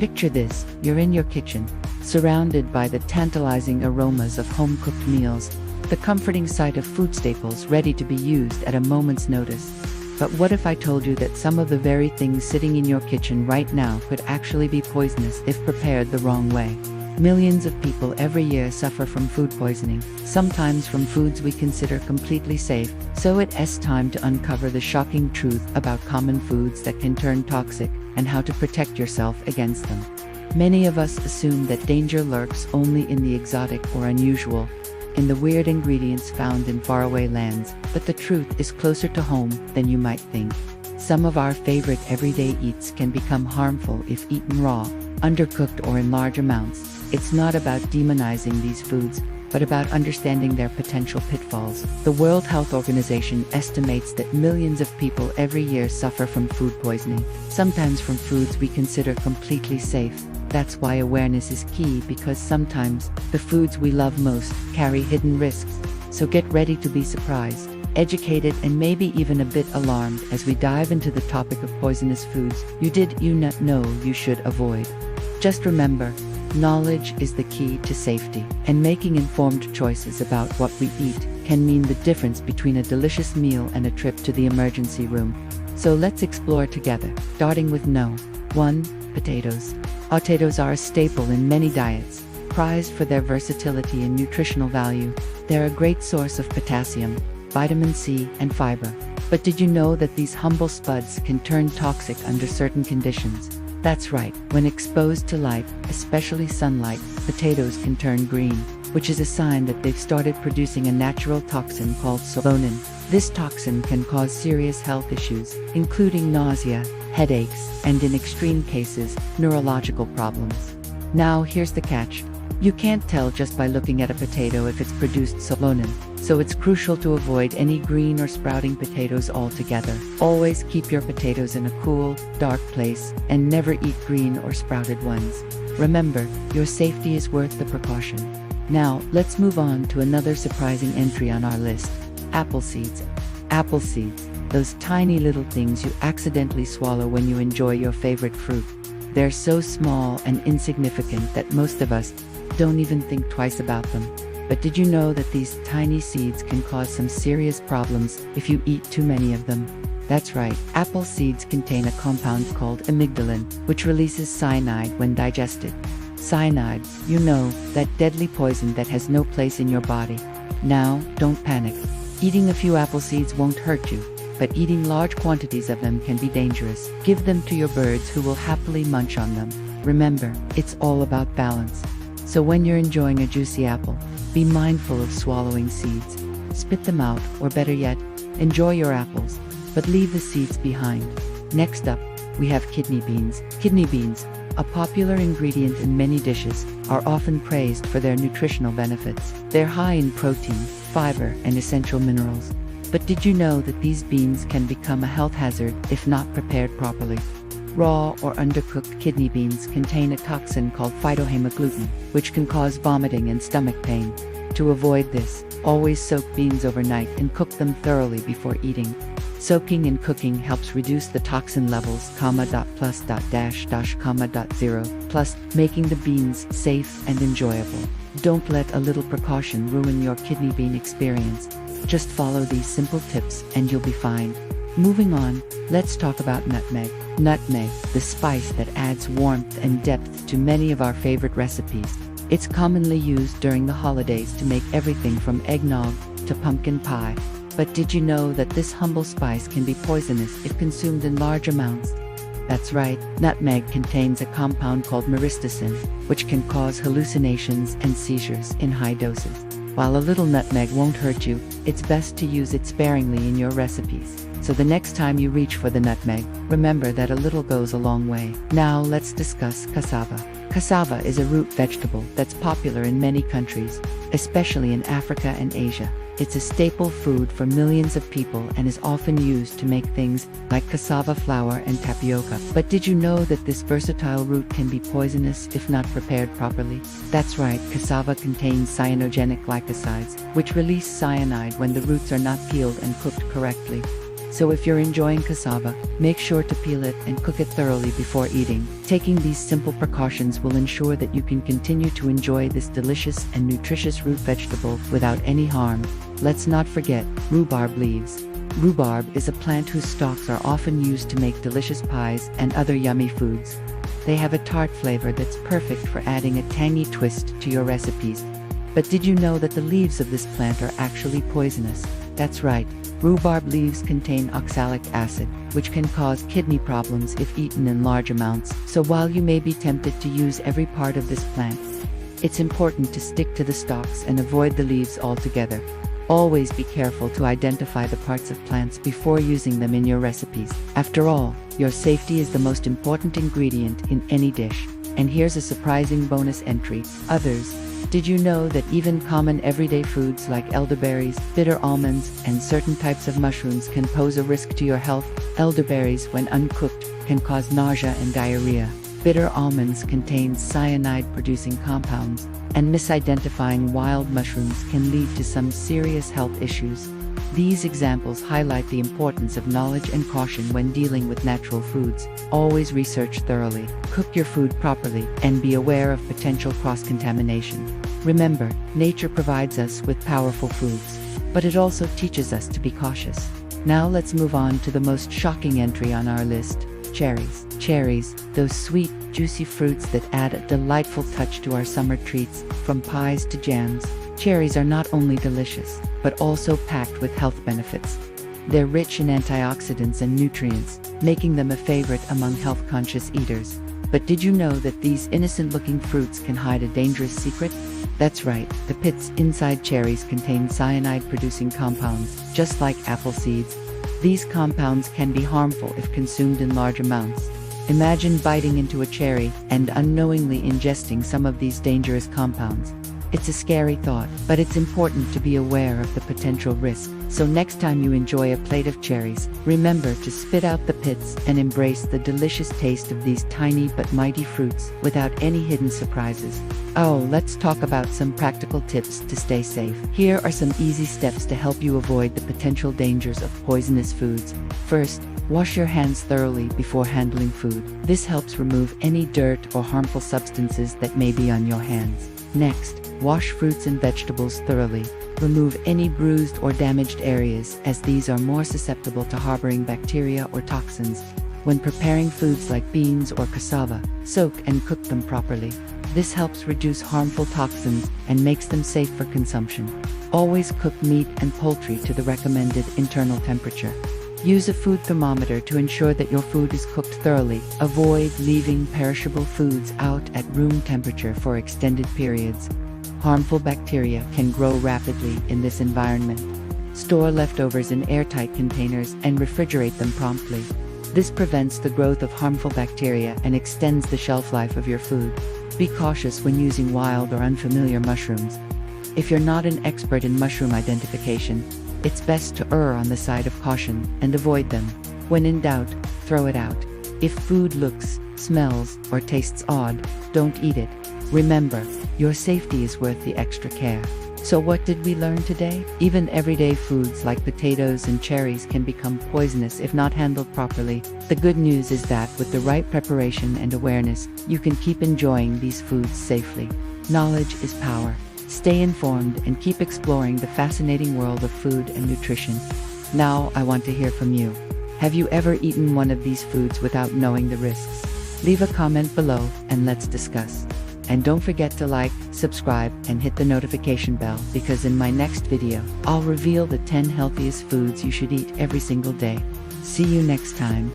Picture this, you're in your kitchen, surrounded by the tantalizing aromas of home-cooked meals, the comforting sight of food staples ready to be used at a moment's notice. But what if I told you that some of the very things sitting in your kitchen right now could actually be poisonous if prepared the wrong way? Millions of people every year suffer from food poisoning, sometimes from foods we consider completely safe. So it's time to uncover the shocking truth about common foods that can turn toxic and how to protect yourself against them. Many of us assume that danger lurks only in the exotic or unusual, in the weird ingredients found in faraway lands, but the truth is closer to home than you might think. Some of our favorite everyday eats can become harmful if eaten raw, undercooked, or in large amounts. It's not about demonizing these foods, but about understanding their potential pitfalls. The World Health Organization estimates that millions of people every year suffer from food poisoning, sometimes from foods we consider completely safe. That's why awareness is key, because sometimes the foods we love most carry hidden risks. So get ready to be surprised, educated, and maybe even a bit alarmed as we dive into the topic of poisonous foods you not know you should avoid. Just remember, knowledge is the key to safety, and making informed choices about what we eat can mean the difference between a delicious meal and a trip to the emergency room. So let's explore together, starting with No. 1. Potatoes. Potatoes are a staple in many diets, prized for their versatility and nutritional value. They're a great source of potassium, vitamin C, and fiber. But did you know that these humble spuds can turn toxic under certain conditions? That's right, when exposed to light, especially sunlight, potatoes can turn green, which is a sign that they've started producing a natural toxin called solanine. This toxin can cause serious health issues, including nausea, headaches, and in extreme cases, neurological problems. Now here's the catch. You can't tell just by looking at a potato if it's produced solanine, so it's crucial to avoid any green or sprouting potatoes altogether. Always keep your potatoes in a cool, dark place, and never eat green or sprouted ones. Remember, your safety is worth the precaution. Now, let's move on to another surprising entry on our list. Apple seeds. Apple seeds, those tiny little things you accidentally swallow when you enjoy your favorite fruit. They're so small and insignificant that most of us don't even think twice about them. But did you know that these tiny seeds can cause some serious problems if you eat too many of them? That's right, apple seeds contain a compound called amygdalin, which releases cyanide when digested. Cyanide, that deadly poison that has no place in your body. Now, don't panic. Eating a few apple seeds won't hurt you, but eating large quantities of them can be dangerous. Give them to your birds, who will happily munch on them. Remember, it's all about balance. So when you're enjoying a juicy apple, be mindful of swallowing seeds. Spit them out, or better yet, enjoy your apples, but leave the seeds behind. Next up, we have kidney beans. Kidney beans, a popular ingredient in many dishes, are often praised for their nutritional benefits. They're high in protein, fiber, and essential minerals. But did you know that these beans can become a health hazard if not prepared properly? Raw or undercooked kidney beans contain a toxin called phytohemagglutinin, which can cause vomiting and stomach pain. To avoid this, always soak beans overnight and cook them thoroughly before eating. Soaking and cooking helps reduce the toxin levels, plus making the beans safe and enjoyable. Don't let a little precaution ruin your kidney bean experience. Just follow these simple tips and you'll be fine. Moving on, let's talk about nutmeg. Nutmeg, the spice that adds warmth and depth to many of our favorite recipes. It's commonly used during the holidays to make everything from eggnog to pumpkin pie. But did you know that this humble spice can be poisonous if consumed in large amounts? That's right, nutmeg contains a compound called myristicin, which can cause hallucinations and seizures in high doses. While a little nutmeg won't hurt you, it's best to use it sparingly in your recipes. So the next time you reach for the nutmeg, remember that a little goes a long way. Now let's discuss cassava. Cassava is a root vegetable that's popular in many countries, especially in Africa and Asia. It's a staple food for millions of people and is often used to make things like cassava flour and tapioca. But did you know that this versatile root can be poisonous if not prepared properly? That's right, cassava contains cyanogenic glycosides, which release cyanide when the roots are not peeled and cooked correctly. So if you're enjoying cassava, make sure to peel it and cook it thoroughly before eating. Taking these simple precautions will ensure that you can continue to enjoy this delicious and nutritious root vegetable without any harm. Let's not forget rhubarb leaves. Rhubarb is a plant whose stalks are often used to make delicious pies and other yummy foods. They have a tart flavor that's perfect for adding a tangy twist to your recipes. But did you know that the leaves of this plant are actually poisonous? That's right, rhubarb leaves contain oxalic acid, which can cause kidney problems if eaten in large amounts. So while you may be tempted to use every part of this plant, it's important to stick to the stalks and avoid the leaves altogether. Always be careful to identify the parts of plants before using them in your recipes. After all, your safety is the most important ingredient in any dish. And here's a surprising bonus entry. Others. Did you know that even common everyday foods like elderberries, bitter almonds, and certain types of mushrooms can pose a risk to your health? Elderberries, when uncooked, can cause nausea and diarrhea. Bitter almonds contain cyanide-producing compounds, and misidentifying wild mushrooms can lead to some serious health issues. These examples highlight the importance of knowledge and caution when dealing with natural foods. Always research thoroughly, cook your food properly, and be aware of potential cross-contamination. Remember, nature provides us with powerful foods, but it also teaches us to be cautious. Now let's move on to the most shocking entry on our list. Cherries. Cherries, those sweet, juicy fruits that add a delightful touch to our summer treats, from pies to jams. Cherries are not only delicious, but also packed with health benefits. They're rich in antioxidants and nutrients, making them a favorite among health-conscious eaters. But did you know that these innocent-looking fruits can hide a dangerous secret? That's right, the pits inside cherries contain cyanide-producing compounds, just like apple seeds. These compounds can be harmful if consumed in large amounts. Imagine biting into a cherry and unknowingly ingesting some of these dangerous compounds. It's a scary thought, but it's important to be aware of the potential risk. So next time you enjoy a plate of cherries, remember to spit out the pits and embrace the delicious taste of these tiny but mighty fruits without any hidden surprises. Oh, let's talk about some practical tips to stay safe. Here are some easy steps to help you avoid the potential dangers of poisonous foods. First, wash your hands thoroughly before handling food. This helps remove any dirt or harmful substances that may be on your hands. Next, wash fruits and vegetables thoroughly. Remove any bruised or damaged areas, as these are more susceptible to harboring bacteria or toxins. When preparing foods like beans or cassava, soak and cook them properly. This helps reduce harmful toxins and makes them safe for consumption. Always cook meat and poultry to the recommended internal temperature. Use a food thermometer to ensure that your food is cooked thoroughly. Avoid leaving perishable foods out at room temperature for extended periods. Harmful bacteria can grow rapidly in this environment. Store leftovers in airtight containers and refrigerate them promptly. This prevents the growth of harmful bacteria and extends the shelf life of your food. Be cautious when using wild or unfamiliar mushrooms. If you're not an expert in mushroom identification, it's best to err on the side of caution and avoid them. When in doubt, throw it out. If food looks, smells, or tastes odd, don't eat it. Remember, your safety is worth the extra care. So what did we learn today? Even everyday foods like potatoes and cherries can become poisonous if not handled properly. The good news is that with the right preparation and awareness, you can keep enjoying these foods safely. Knowledge is power. Stay informed and keep exploring the fascinating world of food and nutrition. Now, I want to hear from you. Have you ever eaten one of these foods without knowing the risks? Leave a comment below and let's discuss. And don't forget to like, subscribe, and hit the notification bell, because in my next video, I'll reveal the 10 healthiest foods you should eat every single day. See you next time.